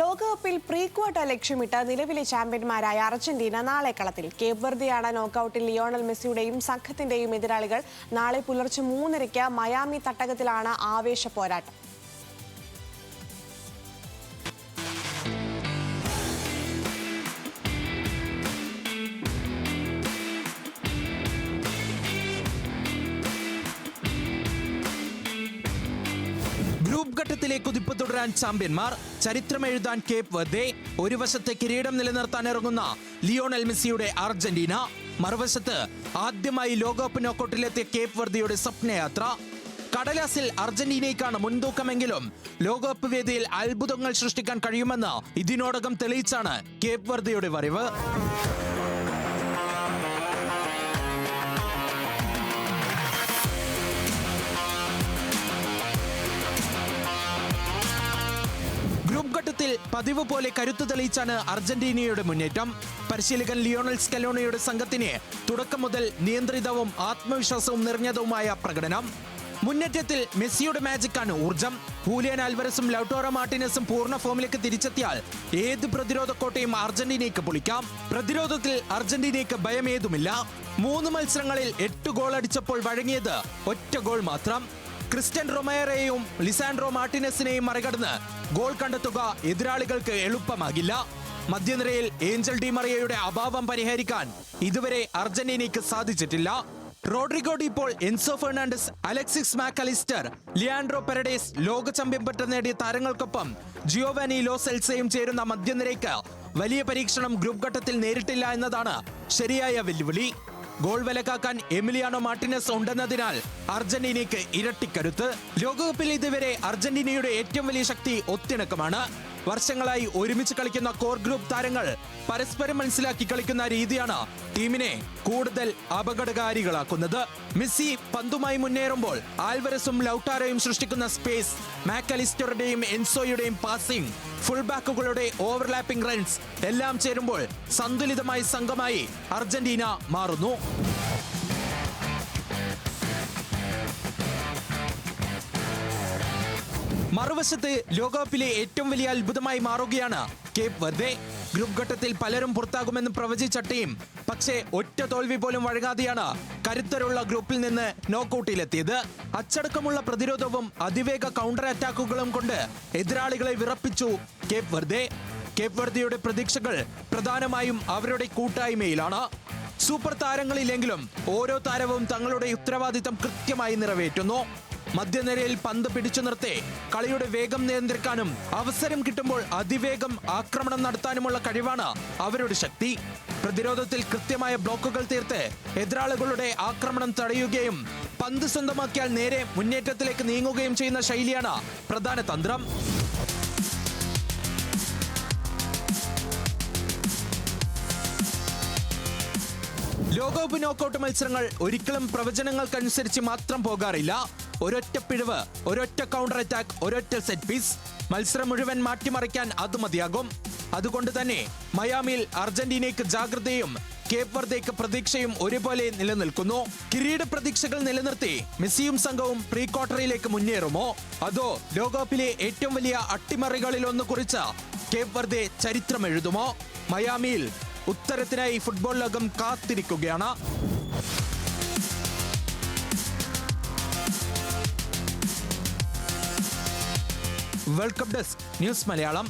ലോകകപ്പിൽ pre quarter ലക്ഷ്യമിട്ട് നിലവിലെ ചാമ്പ്യന്മാരായ അർജന്റീന നാളെ കളത്തിൽ. കേപ്പ് വെർദെയാണ് നോക്കൌട്ടിൽ ലിയോണൽ മെസ്സിയുടെയും സംഘത്തിന്റെയും എതിരാളികൾ. നാളെ പുലർച്ചെ 3:30 മയാമി തട്ടകത്തിലാണ് ആവേശ പോരാട്ടം. ഗ്രൂപ്പ് ഘട്ടത്തിലെ കുതിപ്പ് തുടരാൻ ചാമ്പ്യന്മാർ, ചരിത്രമെഴുതാൻ കേപ്പ് വെർദെ. ഒരു വശത്ത് കിരീടം നിലനിർത്താൻ ഇറങ്ങുന്ന ലിയോണൽ മെസ്സിയുടെ അർജന്റീന, മറുവശത്ത് ആദ്യമായി ലോകകപ്പ് നോക്കൌട്ടിലെത്തിയ കേപ്പ് വെർദെയുടെ സ്വപ്നയാത്ര. കടലാസിൽ അർജന്റീനയ്ക്കാണ് മുൻതൂക്കമെങ്കിലും ലോകകപ്പ് വേദിയിൽ അത്ഭുതങ്ങൾ സൃഷ്ടിക്കാൻ കഴിയുമെന്ന് ഇതിനോടകം തെളിയിച്ചാണ് കേപ്പ് വെർദെയുടെ വരവ്. ഗ്രൂപ്പ് ഘട്ടത്തിൽ പതിവ് പോലെ കരുത്തു തെളിയിച്ചാണ് അർജന്റീനയുടെ മുന്നേറ്റം. പരിശീലകൻ ലിയോണൽ സ്കലോണിയുടെ സംഘത്തിന് തുടക്കം മുതൽ നിയന്ത്രിതവും ആത്മവിശ്വാസവും നിറഞ്ഞതുമായ പ്രകടനം. മുന്നേറ്റത്തിൽ മെസ്സിയുടെ മാജിക്കാണ് ഊർജം. ഹൂലിയൻ ആൽവരസും ലൗട്ടാറോ മാർട്ടിനസും പൂർണ്ണ ഫോമിലേക്ക് തിരിച്ചെത്തിയാൽ ഏത് പ്രതിരോധ കോട്ടയും അർജന്റീനയ്ക്ക് പൊളിക്കാം. പ്രതിരോധത്തിൽ അർജന്റീനയ്ക്ക് ഭയമേതുമില്ല. 3 മത്സരങ്ങളിൽ 8 ഗോൾ അടിച്ചപ്പോൾ വഴങ്ങിയത് ഒറ്റ ഗോൾ മാത്രം. ക്രിസ്റ്റ്യൻ റൊമേറോയെയും ലിസാൻഡ്രോ മാർട്ടിനസിനെയും മറികടന്ന് ഗോൾ കണ്ടെത്തുക എതിരാളികൾക്ക് എളുപ്പമാകില്ല. മധ്യനിരയിൽ ഏഞ്ചൽ ഡി മറിയയുടെ അഭാവം പരിഹരിക്കാൻ ഇതുവരെ അർജന്റീനയ്ക്ക് സാധിച്ചിട്ടില്ല. Rodrigo De Paul, Enzo Fernandez, Alexis Mac Allister, Leandro Paredes, ലോക ചാമ്പ്യൻ പട്ടം നേടിയ താരങ്ങൾക്കൊപ്പം ജിയോവാനി ലോ സെൽസയും ചേരുന്ന മധ്യനിരയ്ക്ക് വലിയ പരീക്ഷണം ഗ്രൂപ്പ് ഘട്ടത്തിൽ നേരിട്ടില്ല എന്നതാണ് ശരിയായ വെല്ലുവിളി. ഗോൾ വിലക്കാക്കാൻ എമിലിയാനോ മാർട്ടിനസ് ഉണ്ടെന്നതിനാൽ അർജന്റീനയ്ക്ക് ഇരട്ടിക്കരുത്ത്. ലോകകപ്പിൽ ഇതുവരെ അർജന്റീനയുടെ ഏറ്റവും വലിയ ശക്തി ഒത്തിണക്കമാണ്. വർഷങ്ങളായി ഒരുമിച്ച് കളിക്കുന്ന കോർ ഗ്രൂപ്പ് താരങ്ങൾ പരസ്പരം മനസ്സിലാക്കി കളിക്കുന്ന രീതിയാണ് ടീമിനെ കൂടുതൽ അപകടകാരികളാക്കുന്നത്. മെസ്സി പന്തുമായി മുന്നേറുമ്പോൾ ആൽവരസും ലൗട്ടാരോയും സൃഷ്ടിക്കുന്ന സ്പേസ്, മാക്കലിസ്റ്ററുടെയും എൻസോയുടെയും പാസിംഗ്, ഫുൾ ബാക്കുകളുടെ ഓവർലാപ്പിംഗ് റൺസ് എല്ലാം ചേരുമ്പോൾ സന്തുലിതമായ സംഘമായി അർജന്റീന മാറുന്നു. മറുവശത്ത് ലോകകപ്പിലെ ഏറ്റവും വലിയ അത്ഭുതമായി മാറുകയാണ് കേപ്പ് വെർദെ. ഗ്രൂപ്പ് ഘട്ടത്തിൽ പലരും പുറത്താകുമെന്ന് പ്രവചിച്ച ടീം പക്ഷേ ഒറ്റ തോൽവി പോലും വഴങ്ങാതെയാണ് കരുത്തരുള്ള ഗ്രൂപ്പിൽ നിന്ന് നോക്കൌട്ടിലെത്തിയത്. അച്ചടക്കമുള്ള പ്രതിരോധവും അതിവേഗ കൗണ്ടർ അറ്റാക്കുകളും കൊണ്ട് എതിരാളികളെ വിറപ്പിച്ചു കേപ്പ് വെർദെ. കേപ്പ് വെർദെയുടെ പ്രതീക്ഷകൾ പ്രധാനമായും അവരുടെ കൂട്ടായ്മയിലാണ്. സൂപ്പർ താരങ്ങളില്ലെങ്കിലും ഓരോ താരവും തങ്ങളുടെ ഉത്തരവാദിത്തം കൃത്യമായി നിറവേറ്റുന്നു. മധ്യനിരയിൽ പന്ത് പിടിച്ചു നിർത്തി കളിയുടെ വേഗം നിയന്ത്രിക്കാനും അവസരം കിട്ടുമ്പോൾ അതിവേഗം ആക്രമണം നടത്താനുമുള്ള കഴിവാണ് അവരുടെ ശക്തി. പ്രതിരോധത്തിൽ കൃത്യമായ ബ്ലോക്കുകൾ തീർത്ത് എതിരാളികളുടെ ആക്രമണം തടയുകയും പന്ത് സ്വന്തമാക്കിയാൽ നേരെ മുന്നേറ്റത്തിലേക്ക് നീങ്ങുകയും ചെയ്യുന്ന ശൈലിയാണ് പ്രധാന തന്ത്രം. ലോകകപ്പ് നോക്കൌട്ട് മത്സരങ്ങൾ ഒരിക്കലും പ്രവചനങ്ങൾക്കനുസരിച്ച് മാത്രം പോകാറില്ല. ഒരൊറ്റ പിഴവ്, ഒരൊറ്റ കൗണ്ടർ അറ്റാക്ക്, ഒരൊറ്റ സെറ്റ് പീസ് മത്സരം മുഴുവൻ മാറ്റിമറിക്കാൻ അത് മതിയാകും. അതുകൊണ്ട് തന്നെ മയാമിയിൽ അർജന്റീനയ്ക്ക് ജാഗ്രതയും കേപ്പ് വെർദെയ്ക്ക് പ്രതീക്ഷയും ഒരുപോലെ നിലനിൽക്കുന്നു. കിരീട പ്രതീക്ഷകൾ നിലനിർത്തി മെസ്സിയും സംഘവും പ്രീ ക്വാർട്ടറിലേക്ക് മുന്നേറുമോ, അതോ ലോകകപ്പിലെ ഏറ്റവും വലിയ അട്ടിമറികളിലൊന്ന് കുറിച്ച കേപ്പ് വെർദെ ചരിത്രം എഴുതുമോ? മയാമിയിൽ ഉത്തരത്തിനായി ഫുട്ബോൾ ലോകം കാത്തിരിക്കുകയാണ്. Welcome desk news Malayalam.